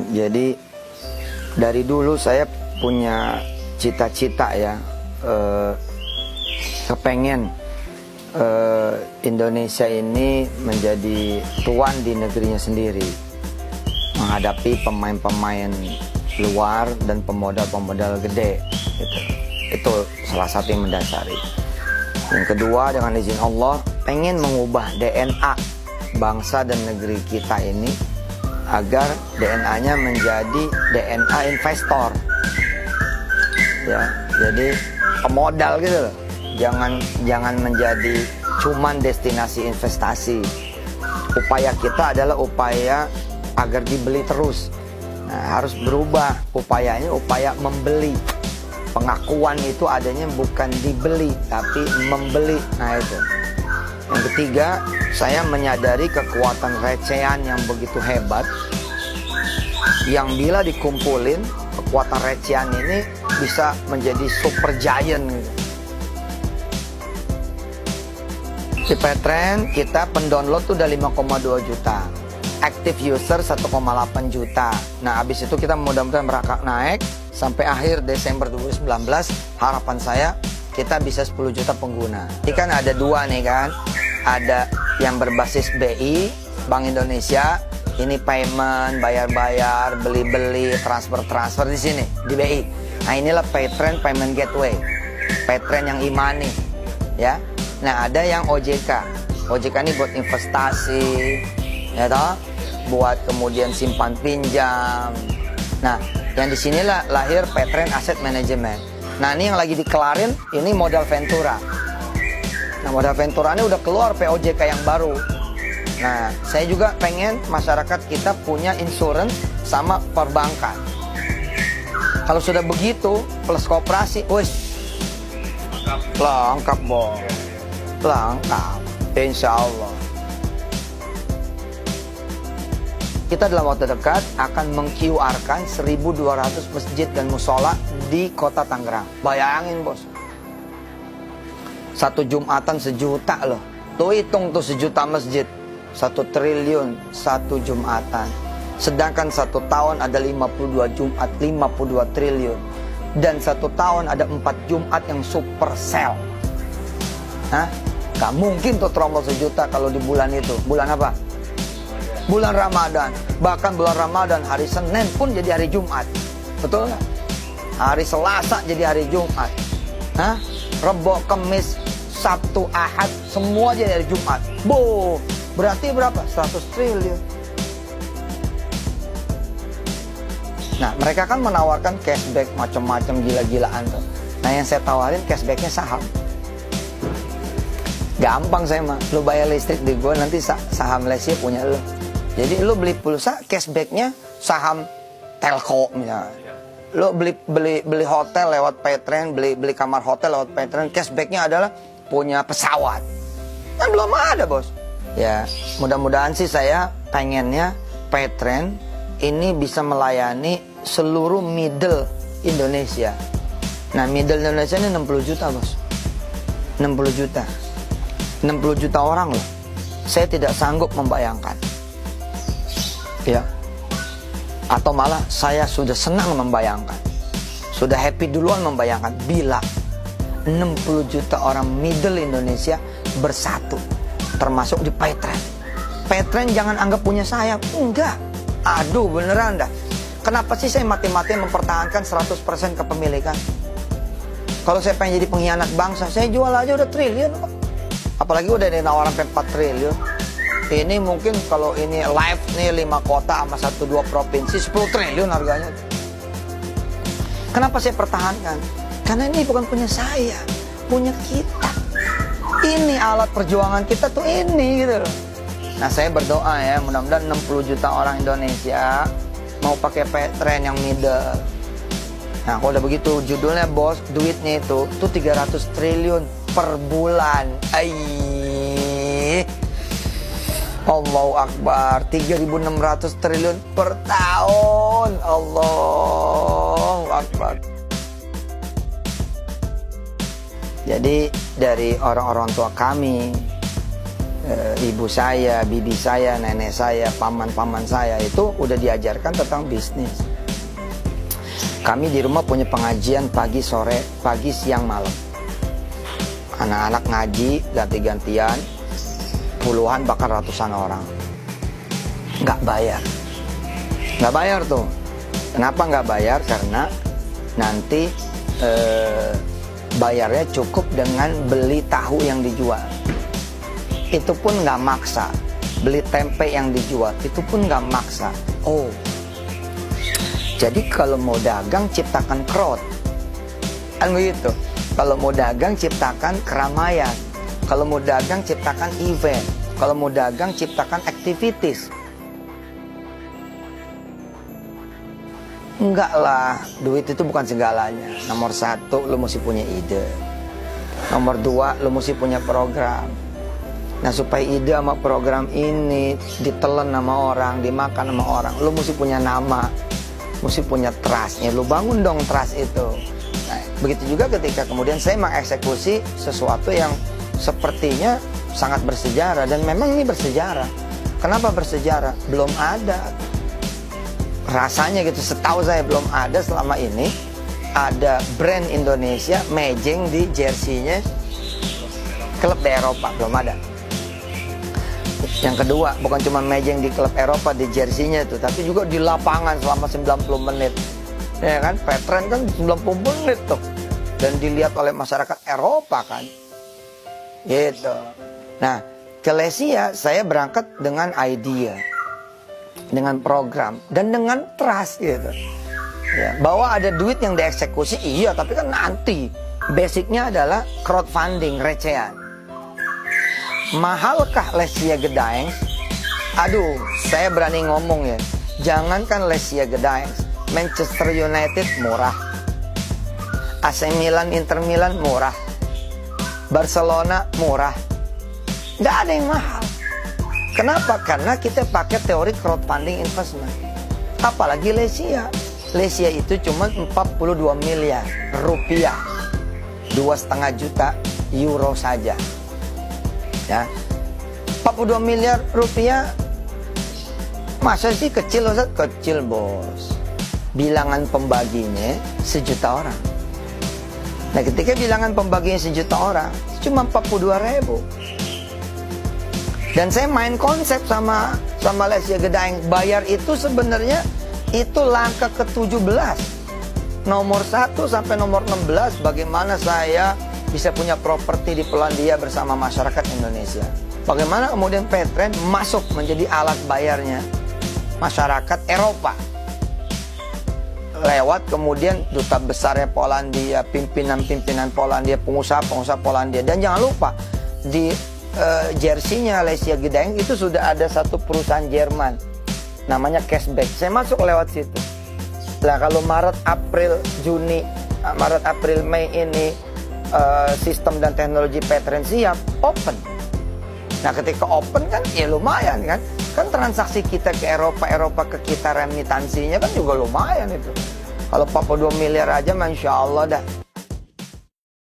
Jadi dari dulu saya punya cita-cita ya, kepengen Indonesia ini menjadi tuan di negerinya sendiri, menghadapi pemain-pemain luar dan pemodal-pemodal gede gitu. Itu salah satu yang mendasari. Yang kedua, dengan izin Allah, pengen mengubah DNA bangsa dan negeri kita ini agar DNA-nya menjadi DNA investor ya, jadi pemodal gitu loh. Jangan menjadi cuman destinasi investasi. Upaya kita adalah upaya agar dibeli terus. Nah, harus berubah upayanya, upaya membeli. Pengakuan itu adanya bukan dibeli tapi membeli. Nah itu. Yang ketiga, saya menyadari kekuatan recehan yang begitu hebat, yang bila dikumpulin kekuatan recehan ini bisa menjadi super giant gitu. Di Paytrend kita pendownload tuh udah 5,2 juta, active user 1,8 juta. Nah habis itu kita mudah-mudahan merangkak naik sampai akhir Desember 2019. Harapan saya kita bisa 10 juta pengguna. Ini kan ada dua nih kan, ada yang berbasis BI Bank Indonesia, ini payment, bayar-bayar, beli-beli, transfer di sini di BI. Nah inilah Paytrend Payment Gateway, Paytrend yang e-money ya. Nah ada yang OJK. OJK ini buat investasi ya toh, buat kemudian simpan pinjam. Nah yang disinilah lahir Paytrend Asset Management. Nah ini yang lagi dikelarin, ini modal Ventura. Nah modal Ventura ini udah keluar POJK yang baru. Nah saya juga pengen masyarakat kita punya insurance sama perbankan. Kalau sudah begitu plus koperasi, wes lengkap bos, lengkap, insya Allah. Kita dalam waktu dekat akan meng-QR-kan 1.200 masjid dan musola di kota Tangerang. Bayangin bos, satu Jumatan 1 juta loh. Tuh hitung tuh 1 juta masjid, 1 triliun satu Jumatan. Sedangkan 1 tahun ada 52 Jumat, 52 triliun. Dan 1 tahun ada 4 Jumat yang super sell. Hah? Gak mungkin tuh terombol 1 juta kalau di bulan itu. Bulan apa? Bulan Ramadan. Bahkan bulan Ramadan hari Senin pun jadi hari Jumat. Betul gak? Hari Selasa jadi hari Jumat. Hah? Rebo, Kemis, Sabtu, Ahad, semua jadi hari Jumat. Bo, berarti berapa? 100 triliun. Nah, mereka kan menawarkan cashback macam-macam gila-gilaan tuh. Nah, yang saya tawarin cashbacknya saham. Gampang saya mah, lu bayar listrik di gua, nanti saham Malaysia punya lu. Jadi lu beli pulsa, cashbacknya saham Telco misalnya. Lu beli hotel lewat Paytrend, beli kamar hotel lewat Paytrend, cashbacknya adalah punya pesawat. Kan belum ada bos. Ya, mudah-mudahan sih saya pengennya Paytrend ini bisa melayani seluruh middle Indonesia. Nah middle Indonesia ini 60 juta bos, 60 juta 60 juta orang loh. Saya tidak sanggup membayangkan ya, atau malah saya sudah senang membayangkan, sudah happy duluan membayangkan bila 60 juta orang middle Indonesia bersatu, termasuk di Paytrend. Paytrend jangan anggap punya saya, enggak. Aduh beneran dah. Kenapa sih saya mati-mati mempertahankan 100% kepemilikan? Kalau saya pengen jadi pengkhianat bangsa, saya jual aja udah triliun kok. Apalagi udah dinawaran 4 triliun. Ini mungkin kalau ini live nih 5 kota sama 1-2 provinsi 10 triliun harganya. Kenapa saya pertahankan? Karena ini bukan punya saya, punya kita. Ini alat perjuangan kita tuh ini gitu loh. Nah saya berdoa ya, mudah-mudahan 60 juta orang Indonesia mau pakai Paytrend yang middle. Nah kalau udah begitu judulnya bos, duitnya itu tuh 300 triliun per bulan. Allahu Akbar, 3.600 triliun per tahun. Allahu Akbar. Jadi dari orang-orang tua kami, ibu saya, bibi saya, nenek saya, paman-paman saya itu udah diajarkan tentang bisnis. Kami di rumah punya pengajian pagi, sore, pagi, siang, malam. Anak-anak ngaji ganti-gantian, puluhan bahkan ratusan orang. Nggak bayar. Nggak bayar tuh. Kenapa nggak bayar? Karena nanti bayarnya cukup dengan beli tahu yang dijual. Itu pun nggak maksa. Beli tempe yang dijual, itu pun nggak maksa. Oh, jadi kalau mau dagang ciptakan crowd, kan begitu. Kalau mau dagang ciptakan keramaian. Kalau mau dagang ciptakan event. Kalau mau dagang ciptakan activities. Enggak lah, duit itu bukan segalanya. Nomor satu, lo mesti punya ide. Nomor dua, lo mesti punya program. Nah, supaya ide sama program ini ditelan sama orang, dimakan sama orang, lo mesti punya nama, mesti punya trustnya. Lo bangun dong trust itu. Nah, begitu juga ketika kemudian saya mengeksekusi sesuatu yang sepertinya sangat bersejarah. Dan memang ini bersejarah. Kenapa bersejarah? Belum ada. Rasanya gitu, setahu saya belum ada selama ini ada brand Indonesia mejeng di jersey-nya klub di Eropa, belum ada. Yang kedua, bukan cuma mejeng di klub Eropa di jersey-nya itu, tapi juga di lapangan selama 90 menit. Ya kan, veteran kan 90 menit tuh. Dan dilihat oleh masyarakat Eropa kan. Gitu. Nah, ke Lesia saya berangkat dengan idea, dengan program, dan dengan trust gitu. Ya, bahwa ada duit yang dieksekusi, iya, tapi kan nanti basicnya adalah crowdfunding, recehan. Mahalkah Lesia Gedaeng? Aduh, saya berani ngomong ya, jangankan Lesia Gedaeng, Manchester United murah, AC Milan, Inter Milan murah, Barcelona murah, nggak ada yang mahal. Kenapa? Karena kita pakai teori crowdfunding investment. Apalagi Lesia. Lesia itu cuma 42 miliar rupiah, 2,5 juta euro saja. Ya, 42 miliar rupiah, masa sih kecil, Ustaz? Kecil, bos. Bilangan pembaginya 1 juta orang. Nah, ketika bilangan pembaginya 1 juta orang, cuma 42.000. Dan saya main konsep sama Lesia Gedaeng. Bayar itu sebenarnya itu langkah ke-17. Nomor 1 sampai nomor 16, bagaimana saya bisa punya properti di Polandia bersama masyarakat Indonesia. Bagaimana kemudian Petren masuk menjadi alat bayarnya masyarakat Eropa. Lewat kemudian duta besarnya Polandia, pimpinan-pimpinan Polandia, pengusaha-pengusaha Polandia. Dan jangan lupa, di jersey-nya Lesia Gedaeng itu sudah ada satu perusahaan Jerman namanya Cashback. Saya masuk lewat situ. Nah, kalau Maret, April, Mei ini sistem dan teknologi Petren siap, open. Nah, ketika open kan ya lumayan kan. Kan transaksi kita ke Eropa ke kita, remitansinya kan juga lumayan itu. Kalau 42 miliar aja, Masya Allah dah.